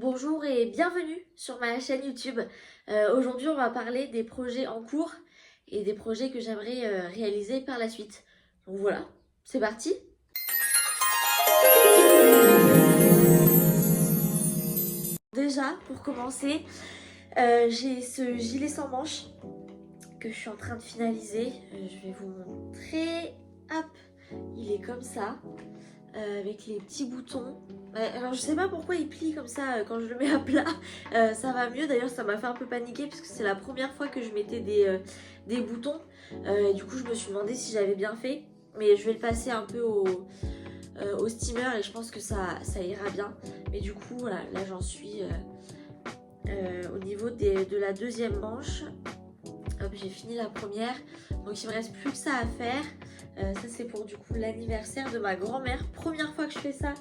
Bonjour et bienvenue sur ma chaîne YouTube. Aujourd'hui, on va parler des projets en cours et des projets que j'aimerais réaliser par la suite. Donc voilà, c'est parti. Déjà, pour commencer, j'ai ce gilet sans manches que je suis en train de finaliser. Je vais vous montrer. Hop, il est comme ça. Avec les petits boutons. Alors je sais pas pourquoi il plie comme ça quand je le mets à plat. Ça va mieux, d'ailleurs ça m'a fait un peu paniquer parce que c'est la première fois que je mettais des boutons. Et du coup je me suis demandé si j'avais bien fait. Mais je vais le passer un peu au steamer et je pense que ça ira bien. Mais du coup voilà, là j'en suis au niveau de la deuxième manche. Hop, j'ai fini la première. Donc il me reste plus que ça à faire. Ça c'est pour du coup l'anniversaire de ma grand-mère. Première fois que je fais ça.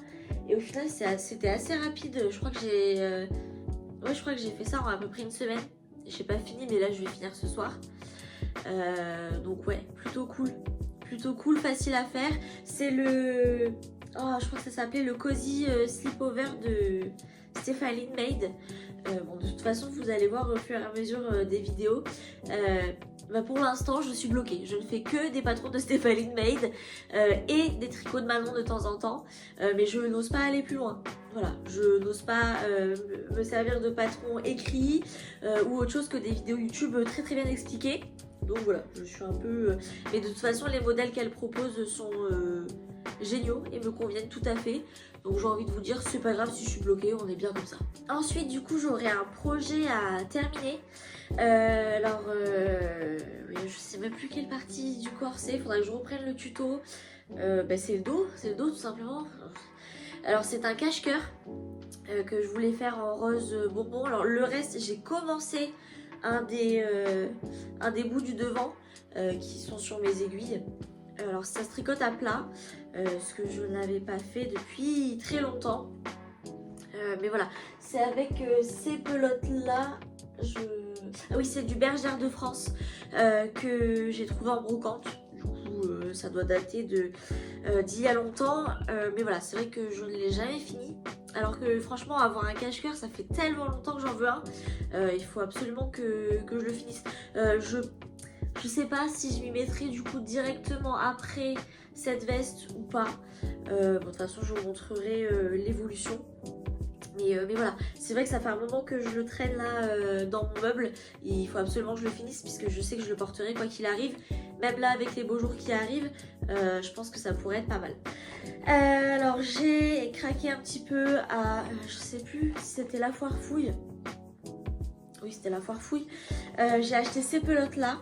Et au final c'était assez rapide. Je crois que j'ai fait ça en à peu près une semaine. J'ai pas fini mais là je vais finir ce soir. Donc ouais, plutôt cool. Plutôt cool, facile à faire. C'est le... Oh, je crois que ça s'appelait le Cozy Sleepover de Stefaline Made. Bon, de toute façon, vous allez voir au fur et à mesure des vidéos. Pour l'instant, je suis bloquée. Je ne fais que des patrons de Stefaline Made et des tricots de Manon de temps en temps. Mais je n'ose pas aller plus loin. Voilà, je n'ose pas me servir de patrons écrits ou autre chose que des vidéos YouTube très très bien expliquées. Donc voilà, je suis un peu... Mais de toute façon, les modèles qu'elle propose sont géniaux et me conviennent tout à fait. Donc j'ai envie de vous dire, c'est pas grave si je suis bloquée, on est bien comme ça. Ensuite, du coup, j'aurai un projet à terminer. Je sais même plus quelle partie du corps c'est, il faudrait que je reprenne le tuto. C'est le dos tout simplement. Alors c'est un cache-cœur que je voulais faire en rose bonbon. Alors le reste, j'ai commencé un des bouts du devant qui sont sur mes aiguilles. Alors ça se tricote à plat, ce que je n'avais pas fait depuis très longtemps. Mais voilà, c'est avec ces pelotes là. Ah oui, c'est du Bergère de France que j'ai trouvé en brocante. Du coup, ça doit dater d'il y a longtemps. Mais voilà, c'est vrai que je ne l'ai jamais fini. Alors que franchement, avoir un cache-cœur, ça fait tellement longtemps que j'en veux un. Il faut absolument que je le finisse. Je sais pas si je m'y mettrai du coup directement après cette veste ou pas. De toute façon, je vous montrerai l'évolution. Mais voilà, c'est vrai que ça fait un moment que je le traîne là dans mon meuble. Et il faut absolument que je le finisse puisque je sais que je le porterai quoi qu'il arrive. Même là avec les beaux jours qui arrivent, je pense que ça pourrait être pas mal. Alors j'ai craqué un petit peu à... je sais plus si c'était la foire fouille. Oui, c'était la foire fouille. J'ai acheté ces pelotes là.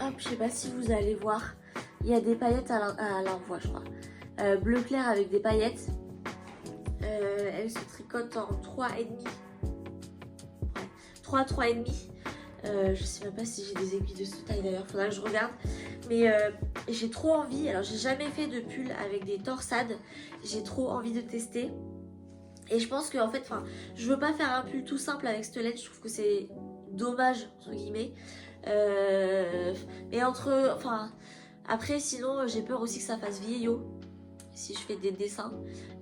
Hop, je sais pas si vous allez voir. Il y a des paillettes à l'envoi, je crois. Bleu clair avec des paillettes. Elle se tricote en 3,5. Ouais, 3,5. Je sais même pas si j'ai des aiguilles de cette taille d'ailleurs, faudra que je regarde. Mais j'ai trop envie, alors j'ai jamais fait de pull avec des torsades. J'ai trop envie de tester. Et je pense que en fait, je veux pas faire un pull tout simple avec cette laine, je trouve que c'est dommage, entre guillemets. Mais après sinon j'ai peur aussi que ça fasse vieillot si je fais des dessins,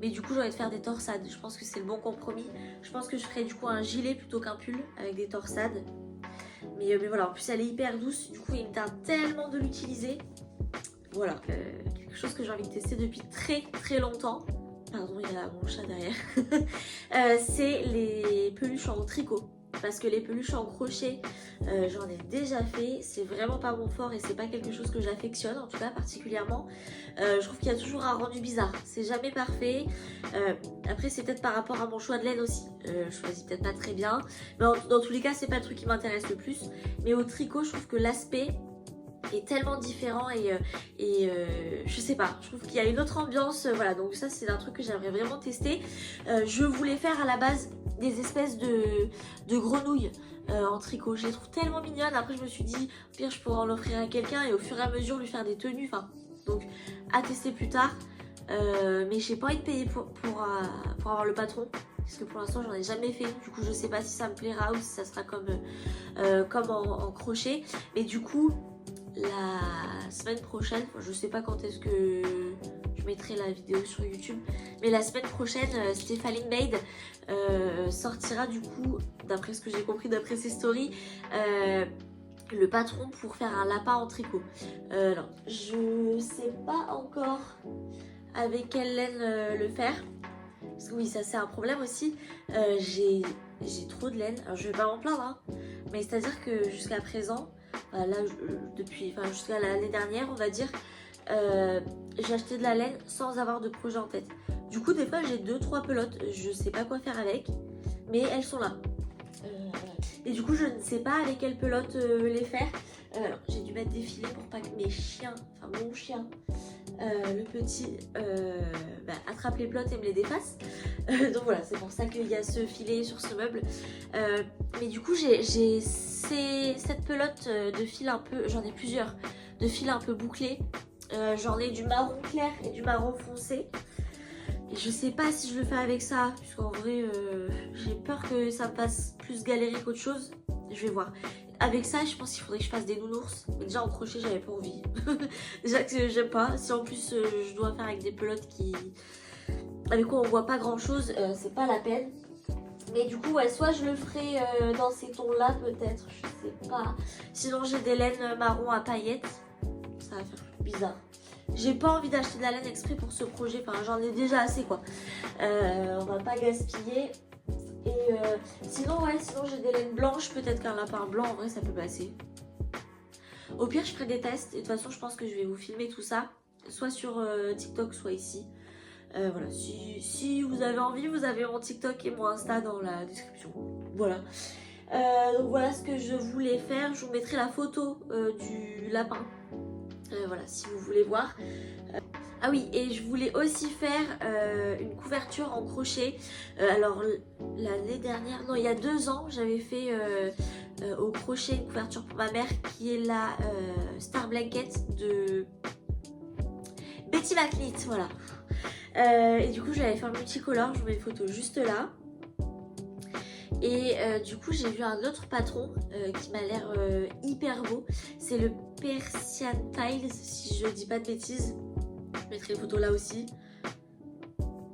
mais du coup j'ai envie de faire des torsades. Je pense que c'est le bon compromis. Je pense que je ferai du coup un gilet plutôt qu'un pull avec des torsades, mais voilà, en plus elle est hyper douce, du coup il me tarde tellement de l'utiliser. Voilà, quelque chose que j'ai envie de tester depuis très très longtemps. Pardon, il y a mon chat derrière. C'est les peluches en tricot. Parce que les peluches en crochet, j'en ai déjà fait. C'est vraiment pas mon fort et c'est pas quelque chose que j'affectionne, en tout cas particulièrement. Je trouve qu'il y a toujours un rendu bizarre. C'est jamais parfait. Après, c'est peut-être par rapport à mon choix de laine aussi. Je choisis peut-être pas très bien. Mais dans tous les cas, c'est pas le truc qui m'intéresse le plus. Mais au tricot, je trouve que l'aspect est tellement différent et je sais pas, je trouve qu'il y a une autre ambiance, voilà, donc ça c'est un truc que j'aimerais vraiment tester. Je voulais faire à la base des espèces de grenouilles en tricot, je les trouve tellement mignonnes. Après je me suis dit, au pire je pourrais en offrir à quelqu'un et au fur et à mesure lui faire des tenues, donc à tester plus tard. Mais j'ai pas envie de payer pour avoir le patron. Parce que pour l'instant j'en ai jamais fait, du coup je sais pas si ça me plaira ou si ça sera comme en crochet. Mais du coup la semaine prochaine, je sais pas quand est-ce que je mettrai la vidéo sur YouTube. Mais la semaine prochaine, Stéphane Bade sortira du coup, d'après ce que j'ai compris, d'après ses stories, le patron pour faire un lapin en tricot. Alors, je sais pas encore avec quelle laine le faire. Parce que oui, ça c'est un problème aussi. J'ai trop de laine. Alors je vais pas m'en plaindre, hein, mais c'est-à-dire que jusqu'à présent, là, jusqu'à l'année dernière, on va dire, j'ai acheté de la laine sans avoir de projet en tête. Du coup, des fois, j'ai 2-3 pelotes. Je sais pas quoi faire avec, mais elles sont là. Et du coup, je ne sais pas avec quelle pelote les faire. Alors, j'ai dû mettre des filets pour pas que mes chiens, enfin mon chien, le petit, attrape les pelotes et me les défasse. Donc voilà, c'est pour ça qu'il y a ce filet sur ce meuble. Mais du coup, j'ai cette pelote de fil un peu, j'en ai plusieurs, de fil un peu bouclés. J'en ai du marron clair et du marron foncé. Et je sais pas si je le fais avec ça, puisqu'en vrai, j'ai peur que ça me fasse plus galérer qu'autre chose. Je vais voir. Avec ça, je pense qu'il faudrait que je fasse des nounours. Mais déjà en crochet, j'avais pas envie. Déjà que j'aime pas. Si en plus je dois faire avec des pelotes avec quoi on voit pas grand chose, c'est pas la peine. Mais du coup, ouais, soit je le ferai dans ces tons-là, peut-être. Je sais pas. Sinon, j'ai des laines marron à paillettes. Ça va faire bizarre. J'ai pas envie d'acheter de la laine exprès pour ce projet. Enfin, j'en ai déjà assez, quoi. On va pas gaspiller. Et sinon j'ai des laines blanches, peut-être qu'un lapin blanc en vrai ça peut passer. Au pire je ferai des tests et de toute façon je pense que je vais vous filmer tout ça, soit sur TikTok soit ici. Voilà, si vous avez envie, vous avez mon TikTok et mon Insta dans la description. Voilà. Donc voilà ce que je voulais faire, je vous mettrai la photo du lapin. Voilà, si vous voulez voir. Ah oui, et je voulais aussi faire une couverture en crochet. Alors l'année dernière, non il y a 2 ans, j'avais fait au crochet une couverture pour ma mère qui est la Star Blanket de Betty McNeat, voilà. Et du coup j'avais fait un multicolore, je vous mets une photo juste là. Et du coup j'ai vu un autre patron qui m'a l'air hyper beau. C'est le Persian Tiles, si je dis pas de bêtises. Je mettrai les photos là aussi.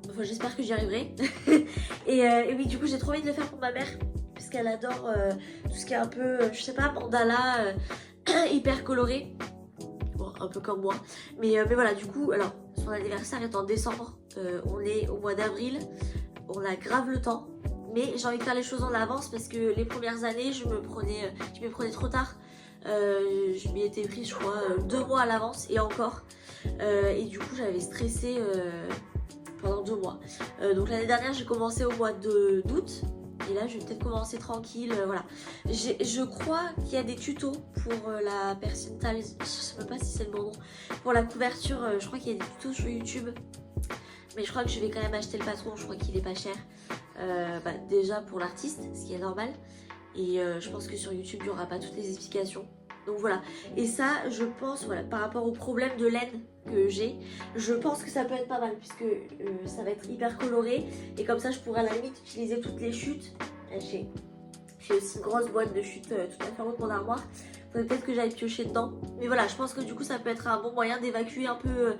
Enfin, j'espère que j'y arriverai. et oui, du coup, j'ai trop envie de le faire pour ma mère. Puisqu'elle adore tout ce qui est un peu, je sais pas, mandala, hyper coloré. Bon, un peu comme moi. Mais voilà, du coup, alors, son anniversaire est en décembre. On est au mois d'avril. On a grave le temps. Mais j'ai envie de faire les choses en avance parce que les premières années, je me prenais trop tard. Je m'y étais pris, je crois, 2 mois à l'avance et encore. Et du coup j'avais stressé pendant 2 mois. Donc l'année dernière j'ai commencé au mois d'août. Et là je vais peut-être commencer tranquille, voilà. Je crois qu'il y a des tutos pour la Persian Tiles, je sais même pas si c'est le bon nom. Pour la couverture, je crois qu'il y a des tutos sur YouTube. Mais je crois que je vais quand même acheter le patron, je crois qu'il est pas cher. Déjà pour l'artiste, ce qui est normal. Et je pense que sur YouTube il n'y aura pas toutes les explications. Donc voilà, et ça je pense, voilà, par rapport au problème de laine que j'ai, je pense que ça peut être pas mal puisque ça va être hyper coloré. Et comme ça je pourrais à la limite utiliser toutes les chutes. J'ai aussi une grosse boîte de chutes tout à fait haute de mon armoire. Faudrait peut-être que j'aille piocher dedans. Mais voilà, je pense que du coup ça peut être un bon moyen d'évacuer un peu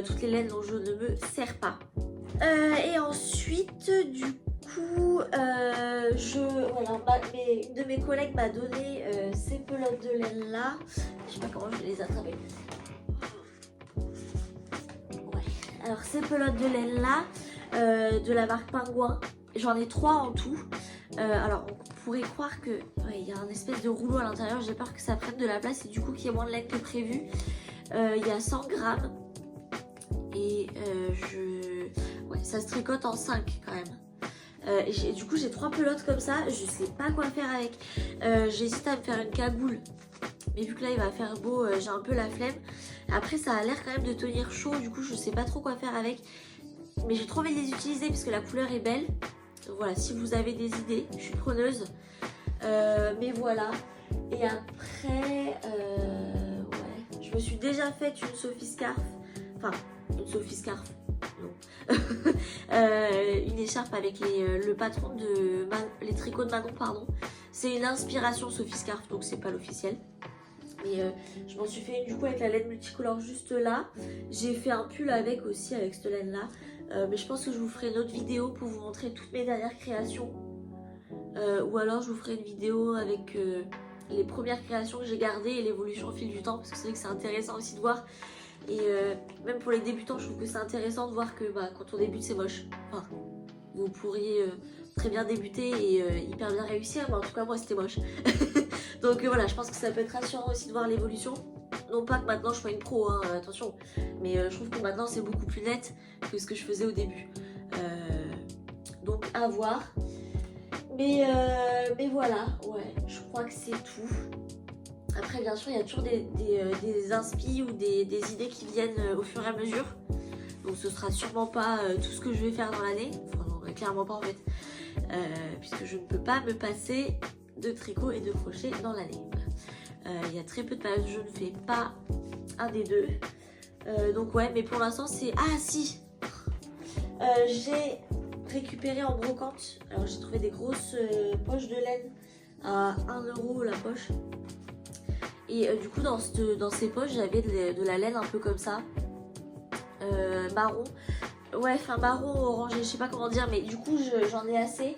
toutes les laines dont je ne me sers pas. Et ensuite du coup, une de mes collègues m'a donné ces pelotes de laine là. Je sais pas comment je vais les attraper. Ouais. Alors ces pelotes de laine là, de la marque Pingouin. J'en ai 3 en tout. Alors on pourrait croire que il y a un espèce de rouleau à l'intérieur. J'ai peur que ça prenne de la place et du coup qu'il y ait moins de laine que prévu. Il y a 100 grammes. Et ça se tricote en 5 quand même. Du coup j'ai 3 pelotes comme ça, je sais pas quoi faire avec. J'hésite à me faire une cagoule, mais vu que là il va faire beau, j'ai un peu la flemme. Après ça a l'air quand même de tenir chaud, du coup je sais pas trop quoi faire avec. Mais j'ai trop envie de les utiliser parce que la couleur est belle. Donc voilà, si vous avez des idées, je suis preneuse. Mais voilà. Et après, je me suis déjà faite une Sophie Scarf. Enfin, une Sophie Scarf. Non. Une écharpe avec le patron de les tricots de Manon, pardon. C'est une inspiration Sophie Scarf, donc c'est pas l'officiel. Mais je m'en suis fait une du coup avec la laine multicolore juste là. J'ai fait un pull avec aussi, avec cette laine là. Mais je pense que je vous ferai une autre vidéo pour vous montrer toutes mes dernières créations. Ou alors je vous ferai une vidéo avec les premières créations que j'ai gardées et l'évolution au fil du temps. Parce que c'est vrai que c'est intéressant aussi de voir. Et même pour les débutants, je trouve que c'est intéressant de voir que quand on débute c'est moche. Enfin, vous pourriez très bien débuter et hyper bien réussir. Mais en tout cas moi c'était moche. Donc voilà, je pense que ça peut être rassurant aussi de voir l'évolution. Non pas que maintenant je sois une pro, hein, attention. Mais je trouve que maintenant c'est beaucoup plus net que ce que je faisais au début. Donc à voir. Mais voilà, ouais, je crois que c'est tout. Après bien sûr il y a toujours des inspi ou des idées qui viennent au fur et à mesure. Donc ce sera sûrement pas tout ce que je vais faire dans l'année. Enfin non, clairement pas en fait. Puisque je ne peux pas me passer de tricot et de crochet dans l'année. Il y a très peu de périodes où je ne fais pas un des deux. Donc ouais, mais pour l'instant c'est... Ah si, j'ai récupéré en brocante. Alors j'ai trouvé des grosses poches de laine à 1 € la poche. Et du coup dans ces poches j'avais de la laine un peu comme ça. Marron. Ouais, enfin marron, orangé, je sais pas comment dire. Mais du coup j'en ai assez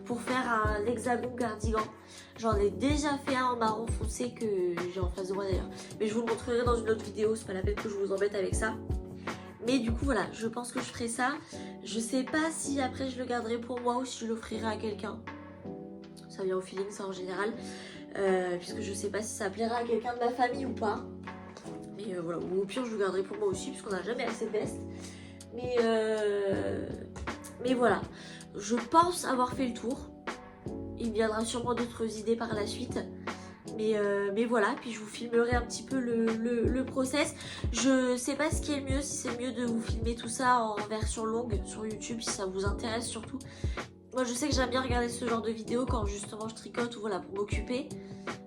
pour faire un hexagone cardigan. J'en ai déjà fait un en marron foncé que j'ai en face de moi d'ailleurs. Mais je vous le montrerai dans une autre vidéo, c'est pas la peine que je vous embête avec ça. Mais du coup voilà, je pense que je ferai ça. Je sais pas si après je le garderai pour moi ou si je l'offrirai à quelqu'un. Ça vient au feeling ça en général. Puisque je sais pas si ça plaira à quelqu'un de ma famille ou pas. Mais voilà, ou au pire je le garderai pour moi aussi puisqu'on n'a jamais assez de vestes. Mais voilà, je pense avoir fait le tour. Il me viendra sûrement d'autres idées par la suite. Mais voilà, puis je vous filmerai un petit peu le process. Je sais pas ce qui est le mieux, si c'est mieux de vous filmer tout ça en version longue sur YouTube, si ça vous intéresse surtout. Moi je sais que j'aime bien regarder ce genre de vidéos quand justement je tricote ou voilà pour m'occuper.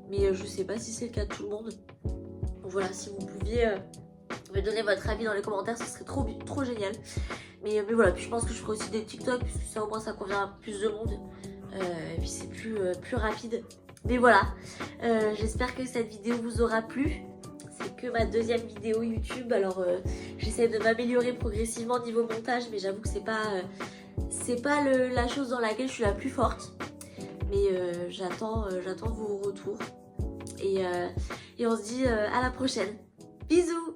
Mais je sais pas si c'est le cas de tout le monde. Donc voilà, si vous pouviez me donner votre avis dans les commentaires, ce serait trop génial. Mais voilà, puis je pense que je ferai aussi des TikTok, puisque ça au moins ça convient à plus de monde. Et puis c'est plus rapide. Mais voilà, j'espère que cette vidéo vous aura plu. C'est que ma deuxième vidéo YouTube, alors j'essaie de m'améliorer progressivement niveau montage, mais j'avoue que c'est pas la chose dans laquelle je suis la plus forte. Mais j'attends vos retours. Et on se dit à la prochaine. Bisous!